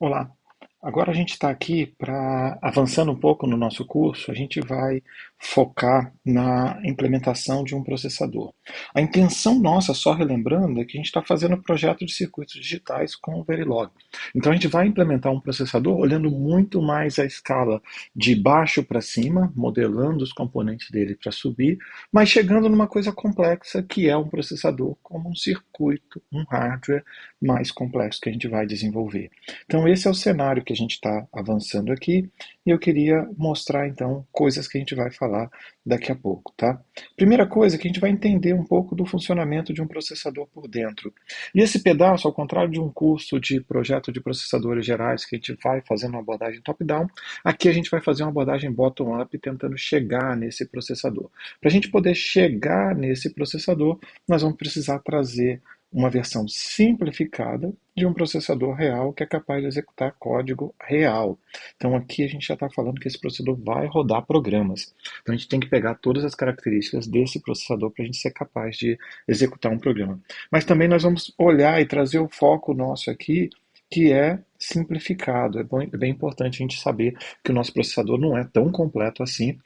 Olá, agora a gente está aqui para, avançando um pouco no nosso curso, a gente vai focar na implementação de um processador. A intenção nossa, só relembrando, é que a gente está fazendo um projeto de circuitos digitais com o Verilog. Então a gente vai implementar um processador olhando muito mais a escala de baixo para cima, modelando os componentes dele para subir, mas chegando numa coisa complexa que é um processador como um circuito, um hardware mais complexo que a gente vai desenvolver. Então, esse é o cenário que a gente está avançando aqui e eu queria mostrar então coisas que a gente vai falar daqui a pouco, tá? Primeira coisa é que a gente vai entender um pouco do funcionamento de um processador por dentro. E esse pedaço, ao contrário de um curso de projeto de processadores gerais que a gente vai fazendo uma abordagem top-down, aqui a gente vai fazer uma abordagem bottom-up tentando chegar nesse processador. Para a gente poder chegar nesse processador, nós vamos precisar trazer uma versão simplificada de um processador real que é capaz de executar código real. Então aqui a gente já está falando que esse processador vai rodar programas. Então a gente tem que pegar todas as características desse processador para a gente ser capaz de executar um programa. Mas também nós vamos olhar e trazer o foco nosso aqui, que é simplificado. É bem importante a gente saber que o nosso processador não é tão completo assim,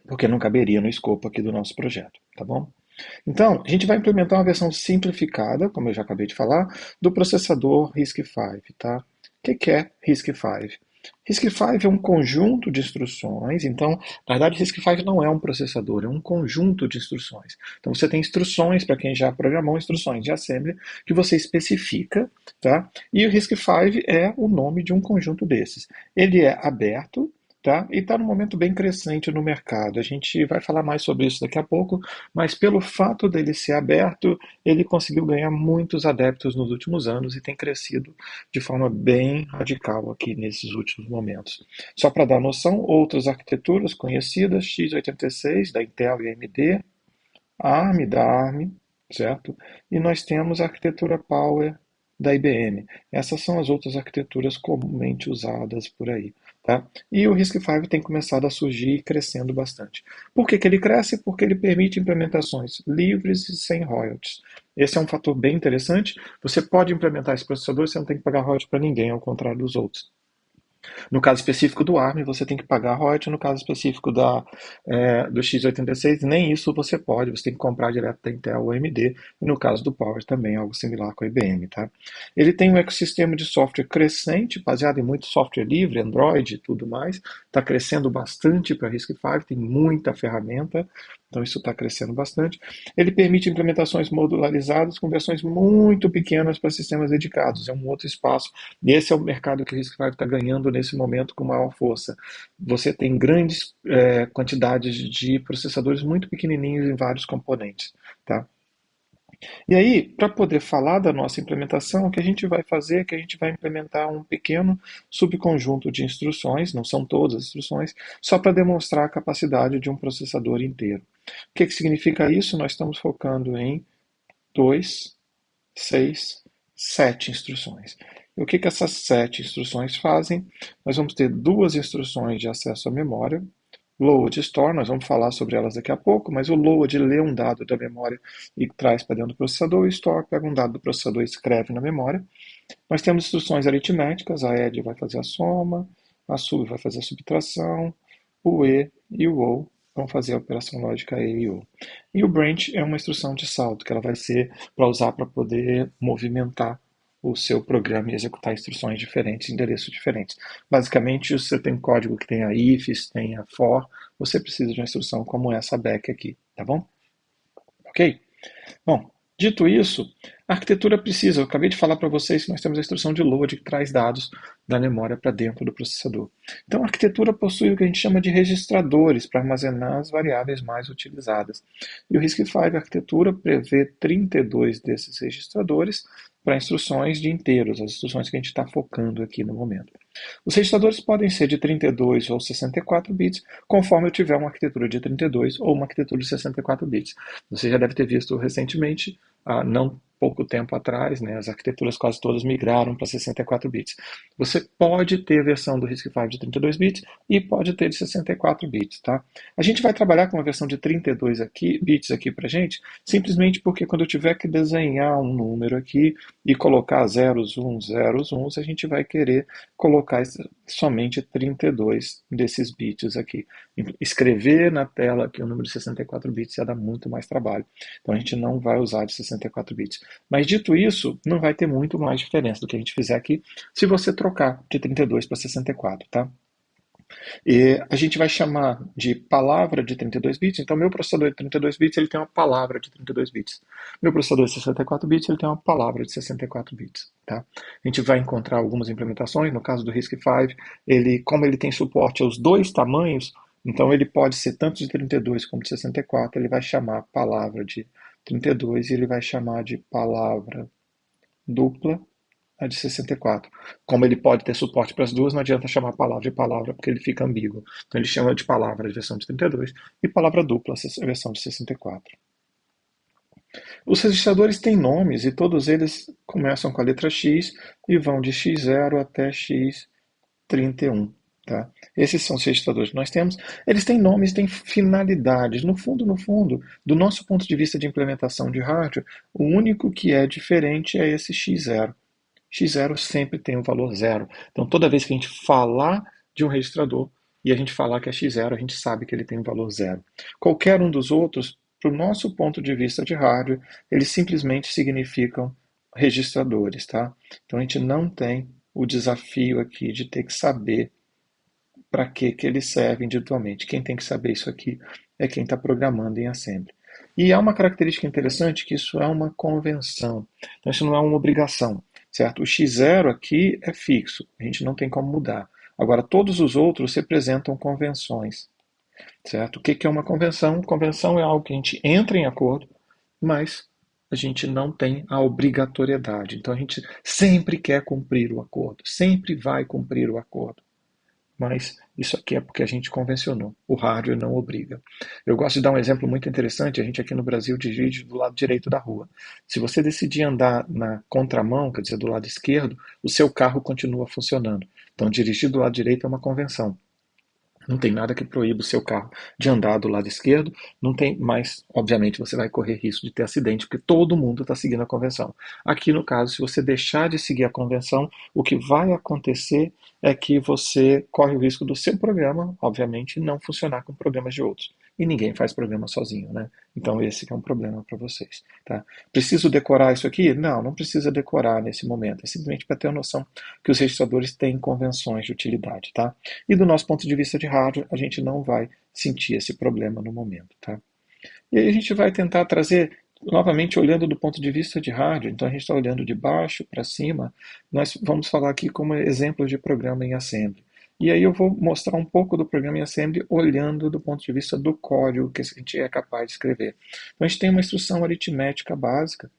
porque não caberia no escopo aqui do nosso projeto, tá bom? Então, a gente vai implementar uma versão simplificada, como eu já acabei de falar, do processador RISC-V, tá? O que é RISC-V? RISC-V é um conjunto de instruções, então, na verdade, RISC-V não é um processador, é um conjunto de instruções. Então, você tem instruções, para quem já programou, instruções de assembly, que você especifica, tá? E o RISC-V é o nome de um conjunto desses. Ele é aberto, tá? E está num momento bem crescente no mercado. A gente vai falar mais sobre isso daqui a pouco, mas pelo fato dele ser aberto, ele conseguiu ganhar muitos adeptos nos últimos anos e tem crescido de forma bem radical aqui nesses últimos momentos. Só para dar noção, outras arquiteturas conhecidas, x86 da Intel e AMD, ARM da ARM, certo? E nós temos a arquitetura Power da IBM. Essas são as outras arquiteturas comumente usadas por aí. Tá? E o RISC-V tem começado a surgir e crescendo bastante. Por que ele cresce? Porque ele permite implementações livres e sem royalties. Esse é um fator bem interessante. Você pode implementar esse processador, você não tem que pagar royalties para ninguém, ao contrário dos outros. No caso específico do ARM, você tem que pagar royalties. No caso específico do x86, nem isso você pode. Você tem que comprar direto da Intel ou AMD. E no caso do Power também, algo similar com a IBM. Tá? Ele tem um ecossistema de software crescente, baseado em muito software livre, Android e tudo mais. Está crescendo bastante para RISC-V, tem muita ferramenta. Então isso está crescendo bastante. Ele permite implementações modularizadas com versões muito pequenas para sistemas dedicados. É um outro espaço. E esse é o mercado que o RISC-V está ganhando nesse momento com maior força. Você tem grandes quantidades de processadores muito pequenininhos em vários componentes. Tá? E aí, para poder falar da nossa implementação, o que a gente vai fazer é que a gente vai implementar um pequeno subconjunto de instruções, não são todas as instruções, só para demonstrar a capacidade de um processador inteiro. O que significa isso? Nós estamos focando em 2, 6, 7 instruções. E o que essas 7 instruções fazem? Nós vamos ter duas instruções de acesso à memória, load store, nós vamos falar sobre elas daqui a pouco, mas o load lê um dado da memória e traz para dentro do processador, o store pega um dado do processador e escreve na memória. Nós temos instruções aritméticas, a add vai fazer a soma, a sub vai fazer a subtração, o e e o ou vão fazer a operação lógica e e ou. E o branch é uma instrução de salto, que ela vai ser para usar para poder movimentar o seu programa e executar instruções diferentes, endereços diferentes. Basicamente, você tem um código que tenha ifs, tenha for, você precisa de uma instrução como essa back aqui, tá bom? Ok? Bom, dito isso, a arquitetura precisa, eu acabei de falar para vocês que nós temos a instrução de load que traz dados da memória para dentro do processador. Então a arquitetura possui o que a gente chama de registradores para armazenar as variáveis mais utilizadas. E o RISC-V, a arquitetura, prevê 32 desses registradores para instruções de inteiros, as instruções que a gente está focando aqui no momento. Os registradores podem ser de 32 ou 64 bits, conforme eu tiver uma arquitetura de 32 ou uma arquitetura de 64 bits. Você já deve ter visto recentemente há não pouco tempo atrás, né, as arquiteturas quase todas migraram para 64 bits. Você pode ter a versão do RISC-V de 32 bits e pode ter de 64 bits, tá? A gente vai trabalhar com uma versão de 32 bits aqui para gente, simplesmente porque quando eu tiver que desenhar um número aqui e colocar zeros, uns, a gente vai querer colocar somente 32 desses bits aqui. Escrever na tela aqui o número de 64 bits ia dar muito mais trabalho. Então a gente não vai usar de 64 bits. Mas dito isso, não vai ter muito mais diferença do que a gente fizer aqui se você trocar de 32 para 64, tá? E a gente vai chamar de palavra de 32 bits. Então, meu processador de 32 bits ele tem uma palavra de 32 bits. Meu processador de 64 bits ele tem uma palavra de 64 bits. Tá? A gente vai encontrar algumas implementações. No caso do RISC-V, como ele tem suporte aos dois tamanhos, então ele pode ser tanto de 32 como de 64. Ele vai chamar a palavra de 32 e ele vai chamar de palavra dupla a de 64. Como ele pode ter suporte para as duas, não adianta chamar palavra de palavra, porque ele fica ambíguo. Então ele chama de palavra a versão de 32 e palavra dupla a versão de 64. Os registradores têm nomes e todos eles começam com a letra X e vão de X0 até X31. Tá? Esses são os registradores que nós temos. Eles têm nomes, têm finalidades. No fundo, do nosso ponto de vista de implementação de hardware, o único que é diferente é esse X0. X0 sempre tem um valor zero. Então, toda vez que a gente falar de um registrador e a gente falar que é X0, a gente sabe que ele tem um valor zero. Qualquer um dos outros, para o nosso ponto de vista de hardware, eles simplesmente significam registradores, tá? Então, a gente não tem o desafio aqui de ter que saber para que eles servem individualmente. Quem tem que saber isso aqui é quem está programando em assembly. E há uma característica interessante que isso é uma convenção. Então, isso não é uma obrigação, certo? O X0 aqui é fixo, a gente não tem como mudar. Agora, todos os outros representam convenções, certo? O que é uma convenção? Convenção é algo que a gente entra em acordo, mas a gente não tem a obrigatoriedade. Então, a gente sempre quer cumprir o acordo, sempre vai cumprir o acordo. Mas isso aqui é porque a gente convencionou. O hardware não obriga. Eu gosto de dar um exemplo muito interessante. A gente aqui no Brasil dirige do lado direito da rua. Se você decidir andar na contramão, quer dizer, do lado esquerdo, o seu carro continua funcionando. Então, dirigir do lado direito é uma convenção. Não tem nada que proíba o seu carro de andar do lado esquerdo, não tem, mas obviamente você vai correr risco de ter acidente, porque todo mundo está seguindo a convenção. Aqui no caso, se você deixar de seguir a convenção, o que vai acontecer é que você corre o risco do seu programa, obviamente, não funcionar com problemas de outros. E ninguém faz programa sozinho, né? Então esse que é um problema para vocês, tá? Preciso decorar isso aqui? Não, não precisa decorar nesse momento. É simplesmente para ter a noção que os registradores têm convenções de utilidade, tá? E do nosso ponto de vista de hardware, a gente não vai sentir esse problema no momento, tá? E aí a gente vai tentar trazer, novamente olhando do ponto de vista de hardware, então a gente está olhando de baixo para cima, nós vamos falar aqui como exemplos de programa em assembly. E aí eu vou mostrar um pouco do programa em assembly olhando do ponto de vista do código que a gente é capaz de escrever. Então a gente tem uma instrução aritmética básica,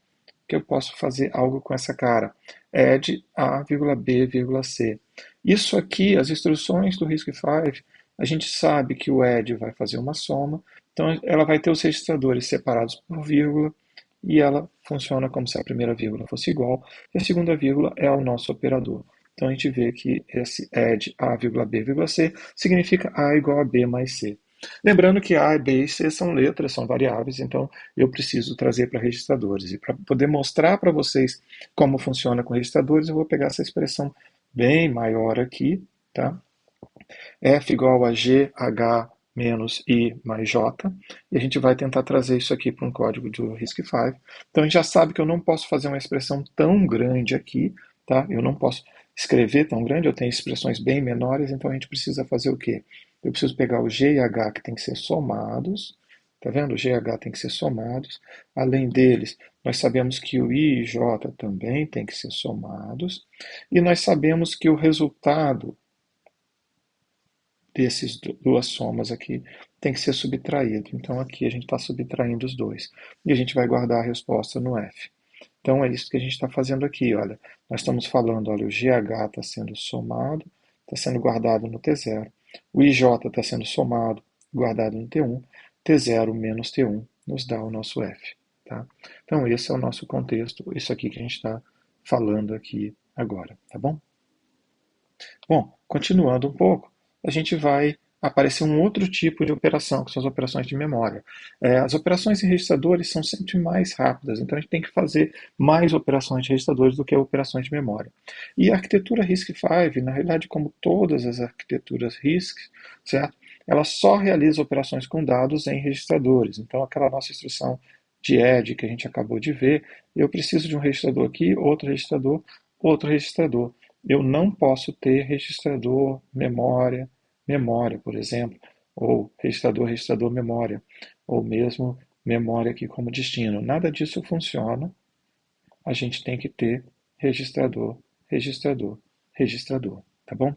que eu posso fazer algo com essa cara. Add A, B, C. Isso aqui, as instruções do RISC-V, a gente sabe que o add vai fazer uma soma, então ela vai ter os registradores separados por vírgula, e ela funciona como se a primeira vírgula fosse igual, e a segunda vírgula é o nosso operador. Então a gente vê que esse add A, B, C significa A igual a B mais C. Lembrando que A, B e C são letras, são variáveis, então eu preciso trazer para registradores. E para poder mostrar para vocês como funciona com registradores, eu vou pegar essa expressão bem maior aqui, tá? F igual a G, H menos I mais J, e a gente vai tentar trazer isso aqui para um código do RISC-V. Então a gente já sabe que eu não posso fazer uma expressão tão grande aqui, tá? Eu não posso escrever tão grande, eu tenho expressões bem menores, então a gente precisa fazer o quê? Eu preciso pegar o G e H que tem que ser somados, tá vendo? O G e H tem que ser somados. Além deles, nós sabemos que o I e J também tem que ser somados, e nós sabemos que o resultado desses duas somas aqui tem que ser subtraído. Então aqui a gente está subtraindo os dois. E a gente vai guardar a resposta no F. Então é isso que a gente está fazendo aqui, olha. Nós estamos falando, olha, o GH está sendo somado, está sendo guardado no T0. O IJ está sendo somado, guardado no T1. T0 menos T1 nos dá o nosso F. tá? Então, esse é o nosso contexto, isso aqui que a gente está falando aqui agora, tá bom? Bom, continuando um pouco, a gente vai aparecer um outro tipo de operação, que são as operações de memória. As operações em registradores são sempre mais rápidas, então a gente tem que fazer mais operações de registradores do que operações de memória. E a arquitetura RISC-V, na realidade, como todas as arquiteturas RISC, certo? Ela só realiza operações com dados em registradores. Então, aquela nossa instrução de add que a gente acabou de ver, eu preciso de um registrador aqui, outro registrador, outro registrador. Eu não posso ter registrador memória, memória, por exemplo, ou registrador, registrador memória, ou mesmo memória aqui como destino. Nada disso funciona. A gente tem que ter registrador, registrador, registrador, tá bom?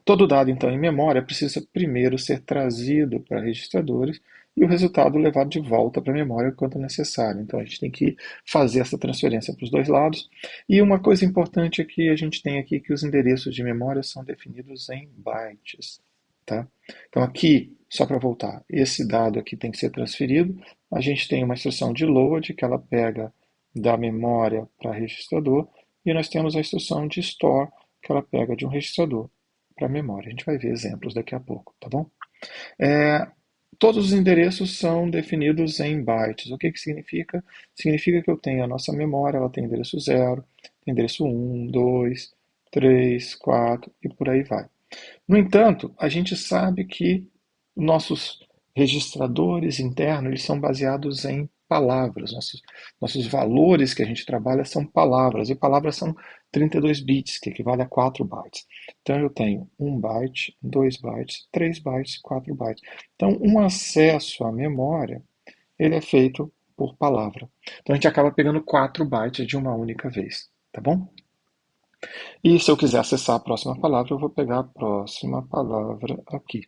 Todo dado, então, em memória precisa primeiro ser trazido para registradores e o resultado levado de volta para a memória quando necessário. Então, a gente tem que fazer essa transferência para os dois lados. E uma coisa importante é que a gente tem aqui que os endereços de memória são definidos em bytes. Tá? Então, aqui, só para voltar, esse dado aqui tem que ser transferido. A gente tem uma instrução de load, que ela pega da memória para registrador, e nós temos a instrução de store, que ela pega de um registrador para a memória. A gente vai ver exemplos daqui a pouco, tá bom? É, Todos os endereços são definidos em bytes. O que que significa? Significa que eu tenho a nossa memória, ela tem endereço 0, tem endereço 1, 2, 3, 4 e por aí vai. No entanto, a gente sabe que nossos registradores internos eles são baseados em palavras. Nossos valores que a gente trabalha são palavras, e palavras são 32 bits, que equivale a 4 bytes. Então eu tenho 1 byte, 2 bytes, 3 bytes, 4 bytes. Então um acesso à memória ele é feito por palavra. Então a gente acaba pegando 4 bytes de uma única vez, tá bom? E se eu quiser acessar a próxima palavra, eu vou pegar a próxima palavra aqui.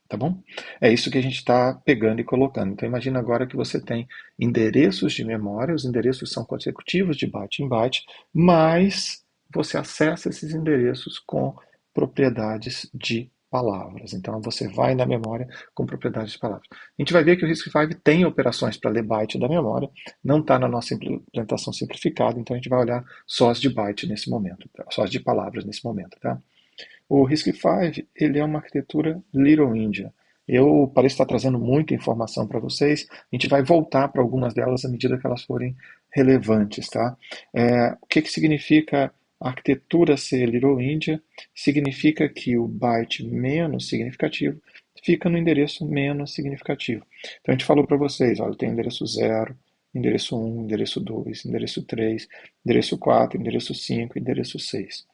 Tá bom? É isso que a gente está pegando e colocando. Então, imagina agora que você tem endereços de memória, os endereços são consecutivos de byte em byte, mas você acessa esses endereços com propriedades de palavras. Então, você vai na memória com propriedades de palavras. A gente vai ver que o RISC-V tem operações para ler byte da memória, não está na nossa implementação simplificada, então a gente vai olhar só as de byte nesse momento, tá? Só as de palavras nesse momento, tá? O RISC-V, ele é uma arquitetura Little India. Eu pareço estar trazendo muita informação para vocês. A gente vai voltar para algumas delas à medida que elas forem relevantes, tá? O que que significa a arquitetura ser Little India? Significa que o byte menos significativo fica no endereço menos significativo. Então a gente falou para vocês, olha, tem endereço 0, endereço 1, endereço 2, endereço 3, endereço 4, endereço 5, endereço 6.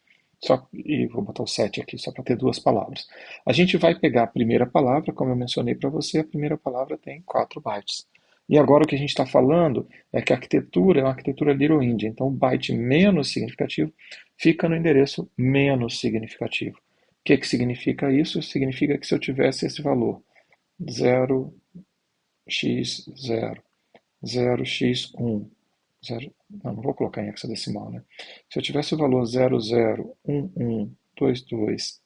E vou botar o 7 aqui, só para ter duas palavras. A gente vai pegar a primeira palavra, como eu mencionei para você, a primeira palavra tem 4 bytes. E agora o que a gente está falando é que a arquitetura é uma arquitetura Little India, então o byte menos significativo fica no endereço menos significativo. O que que significa isso? Significa que se eu tivesse esse valor 0x0, 0x1, não vou colocar em hexadecimal, né? Se eu tivesse o valor 00, 11, 22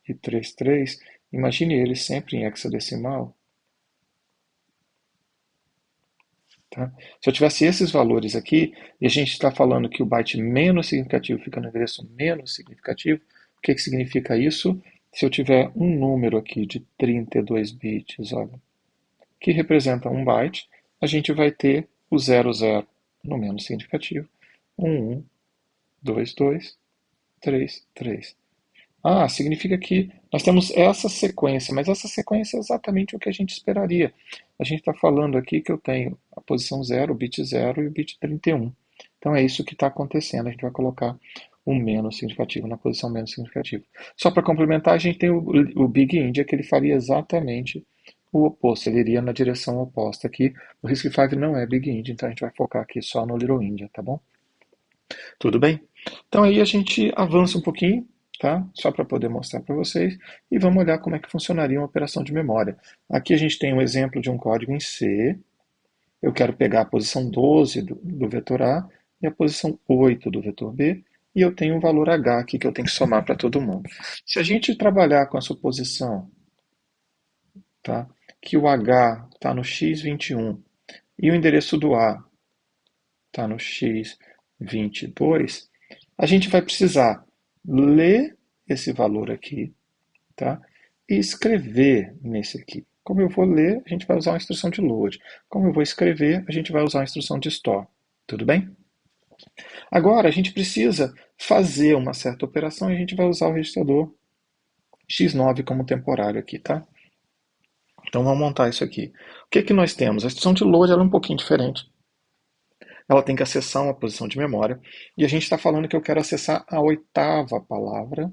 e 33, imagine ele sempre em hexadecimal. Tá? Se eu tivesse esses valores aqui, e a gente está falando que o byte menos significativo fica no endereço menos significativo, o que que significa isso? Se eu tiver um número aqui de 32 bits, olha, que representa um byte, a gente vai ter o 00 no menos significativo, 11, 22, 3, 3. Ah, significa que nós temos essa sequência, mas essa sequência é exatamente o que a gente esperaria. A gente está falando aqui que eu tenho a posição 0, o bit 0 e o bit 31. Então é isso que está acontecendo. A gente vai colocar o menos significativo na posição menos significativa. Só para complementar, a gente tem o Big India, que ele faria exatamente o oposto. Ele iria na direção oposta aqui. O RISC-V não é Big India, então a gente vai focar aqui só no Little India, tá bom? Tudo bem? Então aí a gente avança um pouquinho, tá? Só para poder mostrar para vocês e vamos olhar como é que funcionaria uma operação de memória. Aqui a gente tem um exemplo de um código em C. Eu quero pegar a posição 12 do vetor A e a posição 8 do vetor B e eu tenho um valor H aqui que eu tenho que somar para todo mundo. Se a gente trabalhar com a suposição, tá? Que o H está no x21 e o endereço do A está no x22, a gente vai precisar ler esse valor aqui, tá? E escrever nesse aqui. Como eu vou ler, a gente vai usar a instrução de load. Como eu vou escrever, a gente vai usar a instrução de store. Tudo bem? Agora, a gente precisa fazer uma certa operação e a gente vai usar o registrador x9 como temporário aqui, tá? Então vamos montar isso aqui. O que que nós temos? A instrução de load ela é um pouquinho diferente. Ela tem que acessar uma posição de memória. E a gente está falando que eu quero acessar a oitava palavra,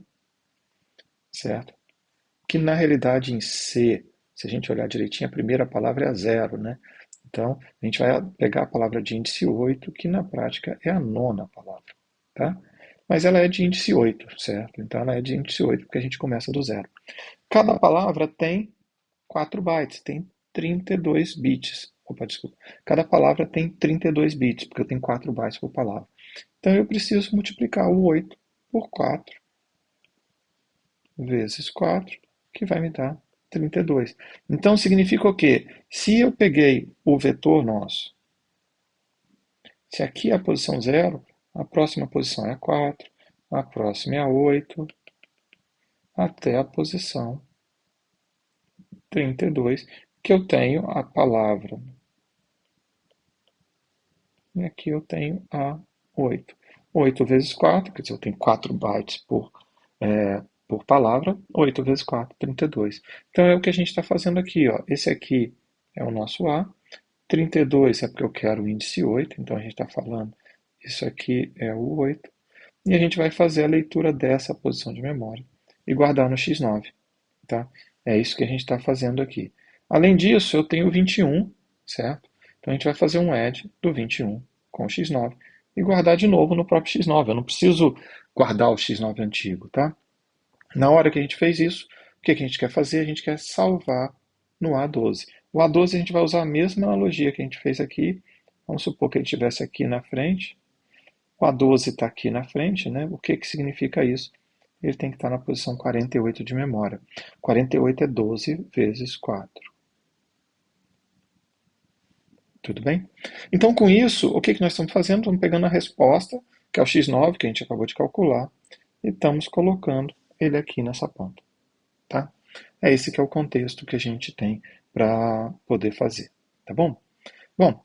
certo? Que na realidade em C, se a gente olhar direitinho, a primeira palavra é a zero, né? Então, a gente vai pegar a palavra de índice 8, que na prática é a nona palavra, tá? Mas ela é de índice 8, certo? Então ela é de índice 8 porque a gente começa do zero. Cada palavra tem 4 bytes, tem 32 bits. Opa, desculpa. Cada palavra tem 32 bits, porque eu tenho 4 bytes por palavra. Então eu preciso multiplicar o 8 por 4 vezes 4, que vai me dar 32. Então significa o quê? Se eu peguei o vetor nosso, se aqui é a posição 0, a próxima posição é a 4, a próxima é a 8, até a posição 32, que eu tenho a palavra. E aqui eu tenho a 8. 8 vezes 4, quer dizer, eu tenho 4 bytes por palavra. 8 vezes 4, 32. Então é o que a gente está fazendo aqui. Ó. Esse aqui é o nosso A. 32 é porque eu quero o índice 8, então a gente está falando, isso aqui é o 8. E a gente vai fazer a leitura dessa posição de memória e guardar no x9. Tá? É isso que a gente está fazendo aqui. Além disso, eu tenho o 21, certo? Então a gente vai fazer um add do 21 com o x9 e guardar de novo no próprio x9. Eu não preciso guardar o x9 antigo, tá? Na hora que a gente fez isso, o que a gente quer fazer? A gente quer salvar no A12. O A12 a gente vai usar a mesma analogia que a gente fez aqui. Vamos supor que ele estivesse aqui na frente. O A12 está aqui na frente, né? O que que significa isso? Ele tem que estar na posição 48 de memória. 48 é 12 vezes 4. Tudo bem? Então, com isso, o que que nós estamos fazendo? Estamos pegando a resposta, que é o x9, que a gente acabou de calcular, e estamos colocando ele aqui nessa ponta. Tá? É esse que é o contexto que a gente tem para poder fazer. Tá bom? Bom,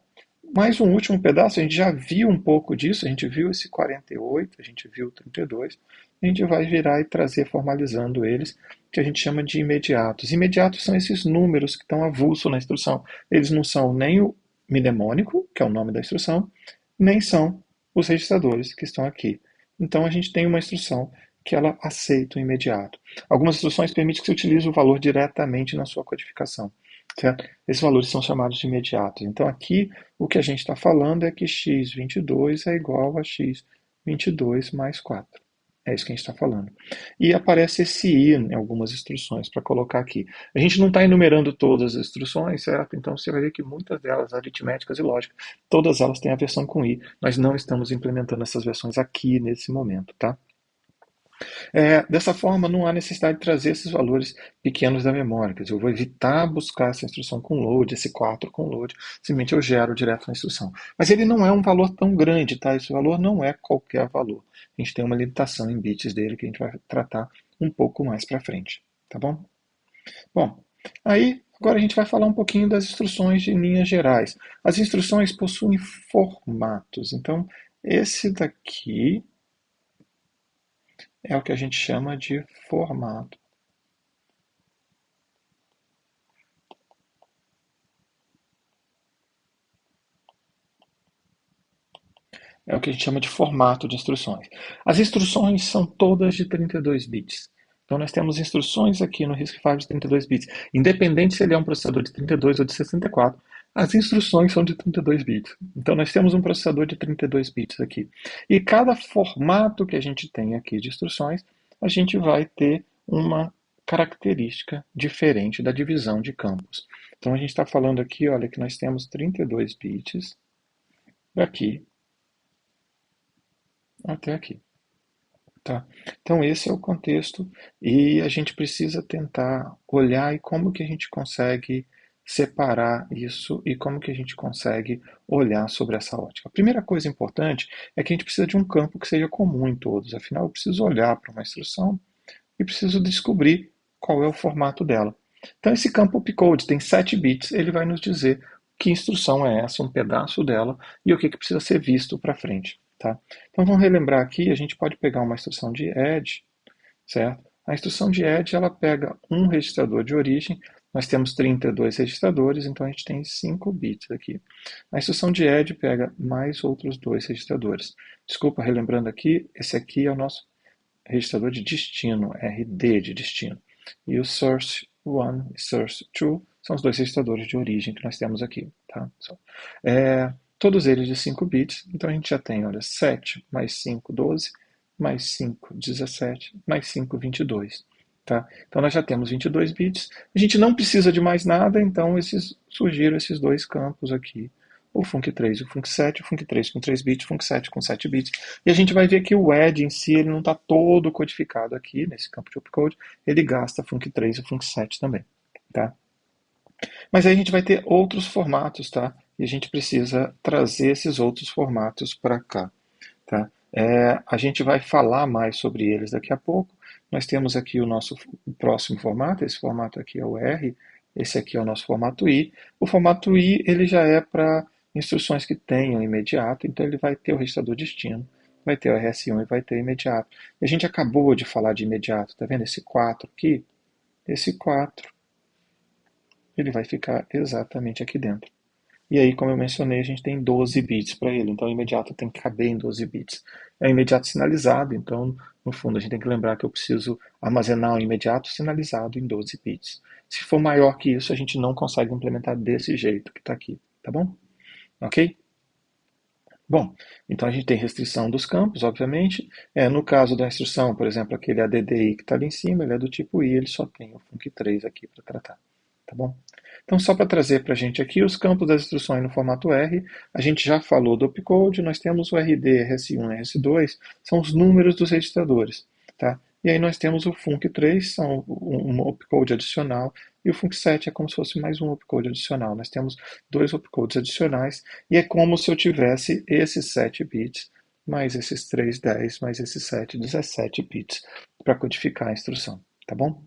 mais um último pedaço, a gente já viu um pouco disso, a gente viu esse 48, a gente viu o 32, a gente vai virar e trazer formalizando eles, que a gente chama de imediatos. Imediatos são esses números que estão avulso na instrução. Eles não são nem o mnemônico, que é o nome da instrução, nem são os registradores que estão aqui. Então a gente tem uma instrução que ela aceita o imediato. Algumas instruções permitem que você utilize o valor diretamente na sua codificação. Certo? Esses valores são chamados de imediatos. Então aqui o que a gente está falando é que x22 é igual a x22 mais 4. É isso que a gente está falando. E aparece esse i em algumas instruções para colocar aqui. A gente não está enumerando todas as instruções, certo? Então você vai ver que muitas delas, aritméticas e lógicas, todas elas têm a versão com i. Nós não estamos implementando essas versões aqui nesse momento, tá? Dessa forma, não há necessidade de trazer esses valores pequenos da memória. Quer dizer, eu vou evitar buscar essa instrução com load, esse 4 com load, simplesmente eu gero direto na instrução. Mas ele não é um valor tão grande, tá? Esse valor não é qualquer valor. A gente tem uma limitação em bits dele que a gente vai tratar um pouco mais para frente, tá bom? Bom, aí agora a gente vai falar um pouquinho das instruções de linhas gerais. As instruções possuem formatos. Então, esse daqui é o que a gente chama de formato. É o que a gente chama de formato de instruções. As instruções são todas de 32 bits. Então nós temos instruções aqui no RISC-V de 32 bits. Independente se ele é um processador de 32 ou de 64, as instruções são de 32 bits. Então nós temos um processador de 32 bits aqui. E cada formato que a gente tem aqui de instruções, a gente vai ter uma característica diferente da divisão de campos. Então a gente está falando aqui, olha, que nós temos 32 bits daqui até aqui. Tá? Então esse é o contexto e a gente precisa tentar olhar e como que a gente consegue separar isso e como que a gente consegue olhar sobre essa ótica. A primeira coisa importante é que a gente precisa de um campo que seja comum em todos. Afinal, eu preciso olhar para uma instrução e preciso descobrir qual é o formato dela. Então, esse campo opcode tem 7 bits, ele vai nos dizer que instrução é essa, um pedaço dela, e o que precisa ser visto para frente. Tá? Então, vamos relembrar aqui, a gente pode pegar uma instrução de add, certo? A instrução de add, ela pega um registrador de origem, nós temos 32 registradores, então a gente tem 5 bits aqui. A instrução de add pega mais outros 2 registradores. Desculpa, relembrando aqui, esse aqui é o nosso registrador de destino, RD de destino. E o source1 e source2 são os dois registradores de origem que nós temos aqui. Tá? Todos eles de 5 bits, então a gente já tem, olha, 7 mais 5, 12, mais 5, 17, mais 5, 22. Tá? Então nós já temos 22 bits. A gente não precisa de mais nada, então surgiram esses dois campos aqui. O Func3 e o Func7, o Func3 com 3 bits, o Func7 com 7 bits. E a gente vai ver que o add em si ele não está todo codificado aqui nesse campo de opcode, ele gasta Func3 e Func7 também. Tá? Mas aí a gente vai ter outros formatos, tá? E a gente precisa trazer esses outros formatos para cá. Tá? A gente vai falar mais sobre eles daqui a pouco. Nós temos aqui o nosso próximo formato, esse formato aqui é o R, esse aqui é o nosso formato I. O formato I ele já é para instruções que tenham imediato, então ele vai ter o registrador destino, vai ter o RS1 e vai ter o imediato. E a gente acabou de falar de imediato, tá vendo esse 4 aqui? Esse 4 ele vai ficar exatamente aqui dentro. E aí, como eu mencionei, a gente tem 12 bits para ele, então o imediato tem que caber em 12 bits. É imediato sinalizado, então, no fundo, a gente tem que lembrar que eu preciso armazenar o imediato sinalizado em 12 bits. Se for maior que isso, a gente não consegue implementar desse jeito que está aqui, tá bom? Ok? Bom, então a gente tem restrição dos campos, obviamente. No caso da instrução, por exemplo, aquele ADDI que está ali em cima, ele é do tipo I, ele só tem o Func3 aqui para tratar, tá bom? Então, só para trazer para a gente aqui os campos das instruções no formato R, a gente já falou do opcode, nós temos o RD, RS1 e RS2, são os números dos registradores. Tá? E aí nós temos o Func3, são um opcode adicional, e o Func7 é como se fosse mais um opcode adicional. Nós temos dois opcodes adicionais, e é como se eu tivesse esses 7 bits, mais esses 3, 10, mais esses 7, 17 bits, para codificar a instrução. Tá bom?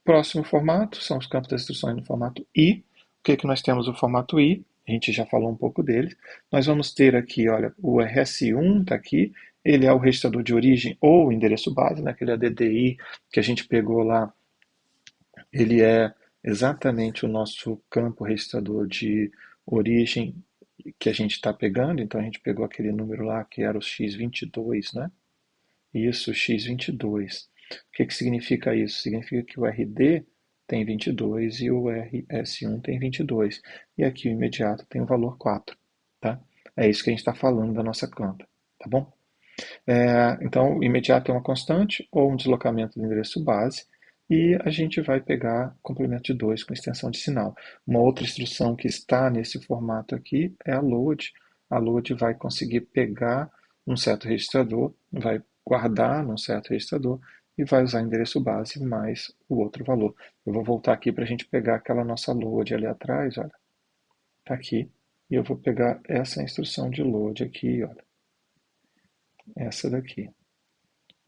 Próximo formato são os campos das instruções no formato I. O que nós temos no formato I? A gente já falou um pouco dele. Nós vamos ter aqui, olha, o RS1 está aqui, ele é o registrador de origem ou o endereço base, naquele ADDI que a gente pegou lá, ele é exatamente o nosso campo registrador de origem que a gente está pegando, então a gente pegou aquele número lá que era o X22, né? Isso, X22. O que significa isso? Significa que o RD tem 22 e o RS1 tem 22. E aqui o imediato tem o valor 4. Tá? É isso que a gente está falando da nossa campa. Tá bom? Então, o imediato é uma constante ou um deslocamento do endereço base. E a gente vai pegar complemento de 2 com extensão de sinal. Uma outra instrução que está nesse formato aqui é a load. A load vai conseguir pegar um certo registrador, vai guardar num certo registrador e vai usar endereço base mais o outro valor. Eu vou voltar aqui para a gente pegar aquela nossa load ali atrás, olha. Está aqui. E eu vou pegar essa instrução de load aqui, olha. Essa daqui.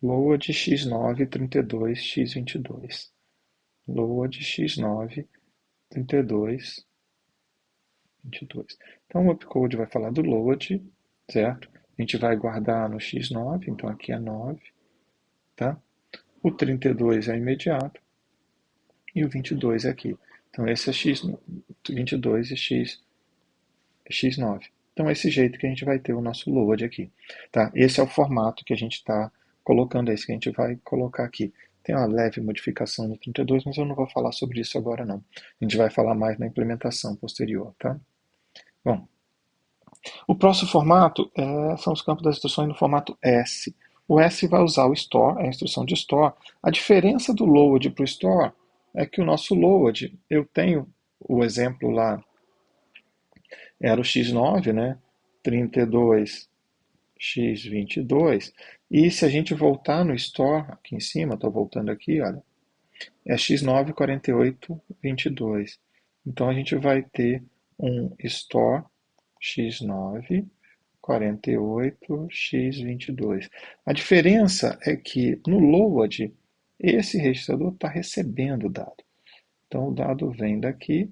Load x9 32 x22. Load x9 32 22. Então o opcode vai falar do load, certo? A gente vai guardar no x9, então aqui é 9, tá? O 32 é imediato e o 22 é aqui. Então esse é x22 e x9. Então é esse jeito que a gente vai ter o nosso load aqui, tá? Esse é o formato que a gente está colocando, é esse que a gente vai colocar aqui. Tem uma leve modificação no 32, mas eu não vou falar sobre isso agora não. A gente vai falar mais na implementação posterior, tá? Bom, o próximo formato são os campos das instruções no formato S. O S vai usar o store, a instrução de store. A diferença do load para o store é que o nosso load, eu tenho o exemplo lá, era o x9, né? 32 x22. E se a gente voltar no store, aqui em cima, estou voltando aqui, olha, é x9 48 22. Então a gente vai ter um store x9, 48, x22. A diferença é que no load, esse registrador está recebendo o dado. Então o dado vem daqui.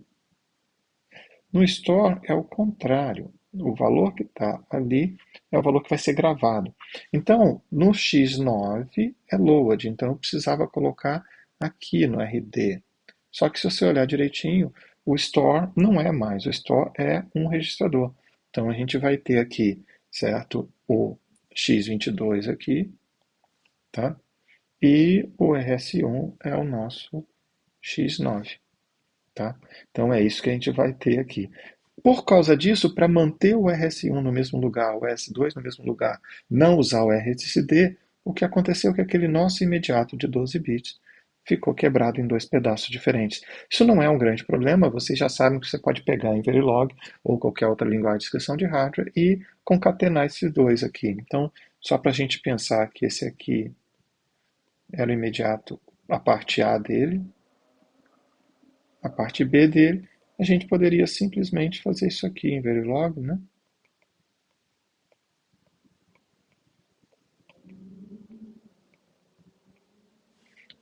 No store é o contrário. O valor que está ali é o valor que vai ser gravado. Então, no X9 é load, então eu precisava colocar aqui no RD. Só que se você olhar direitinho, o store não é mais, o store é um registrador. Então a gente vai ter aqui, certo, o X22 aqui, tá? E o RS1 é o nosso X9, tá? Então é isso que a gente vai ter aqui. Por causa disso, para manter o RS1 no mesmo lugar, o RS2 no mesmo lugar, não usar o RSD, o que aconteceu é que aquele nosso imediato de 12 bits ficou quebrado em dois pedaços diferentes. Isso não é um grande problema, vocês já sabem que você pode pegar em Verilog ou qualquer outra linguagem de descrição de hardware e concatenar esses dois aqui. Então, só para a gente pensar que esse aqui era o imediato, a parte A dele, a parte B dele, a gente poderia simplesmente fazer isso aqui em Verilog, né?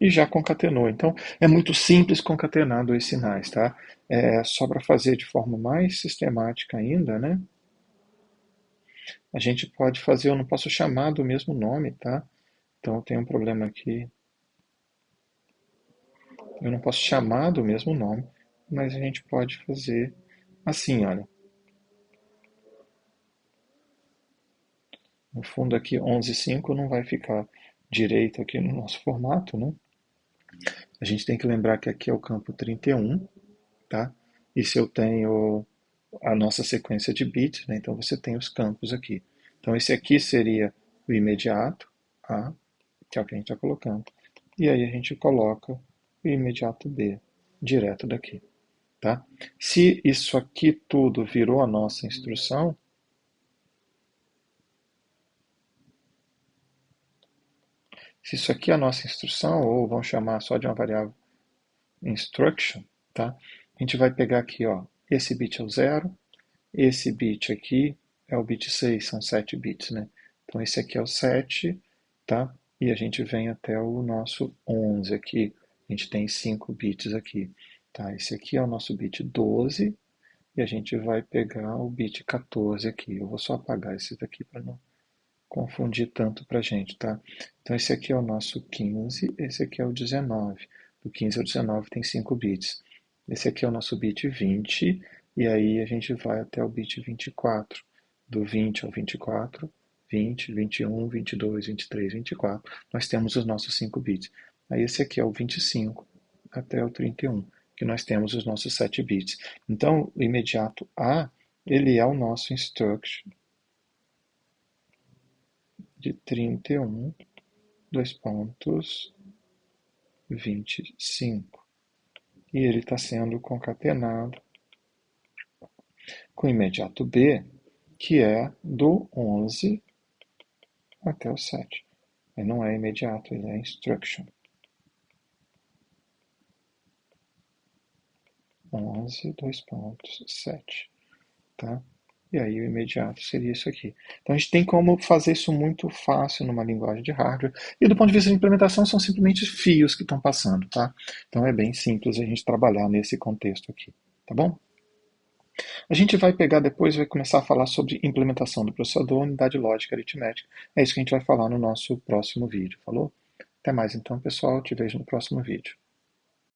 E já concatenou. Então, é muito simples concatenar dois sinais, tá? Só para fazer de forma mais sistemática ainda, né? A gente pode fazer, eu não posso chamar do mesmo nome, tá? Então, tem um problema aqui. Eu não posso chamar do mesmo nome, mas a gente pode fazer assim, olha. No fundo aqui, 11.5 não vai ficar direito aqui no nosso formato, né? A gente tem que lembrar que aqui é o campo 31, tá? E se eu tenho a nossa sequência de bits, né? Então você tem os campos aqui. Então esse aqui seria o imediato, A, que é o que a gente está colocando. E aí a gente coloca o imediato B, direto daqui. Tá? Se isso aqui tudo virou a nossa instrução, se isso aqui é a nossa instrução, ou vamos chamar só de uma variável instruction, tá? A gente vai pegar aqui, ó, esse bit é o 0, esse bit aqui é o bit 6, são 7 bits, né? Então esse aqui é o 7, tá? E a gente vem até o nosso 11 aqui. A gente tem 5 bits aqui, tá? Esse aqui é o nosso bit 12 e a gente vai pegar o bit 14 aqui. Eu vou só apagar esse daqui para não confundir tanto para a gente, tá? Então esse aqui é o nosso 15, esse aqui é o 19. Do 15 ao 19 tem 5 bits. Esse aqui é o nosso bit 20, e aí a gente vai até o bit 24. Do 20 ao 24, 20, 21, 22, 23, 24, nós temos os nossos 5 bits. Aí esse aqui é o 25 até o 31, que nós temos os nossos 7 bits. Então, o imediato A, ele é o nosso instruction de 31, dois pontos, 25. E ele está sendo concatenado com o imediato B, que é do 11 até o 7. Ele não é imediato, ele é instruction. 11, dois pontos, 7. Tá? E aí o imediato seria isso aqui. Então a gente tem como fazer isso muito fácil numa linguagem de hardware. E do ponto de vista de implementação, são simplesmente fios que estão passando, tá? Então é bem simples a gente trabalhar nesse contexto aqui, tá bom? A gente vai pegar depois, vai começar a falar sobre implementação do processador, unidade lógica aritmética. É isso que a gente vai falar no nosso próximo vídeo, falou? Até mais então, pessoal. Te vejo no próximo vídeo.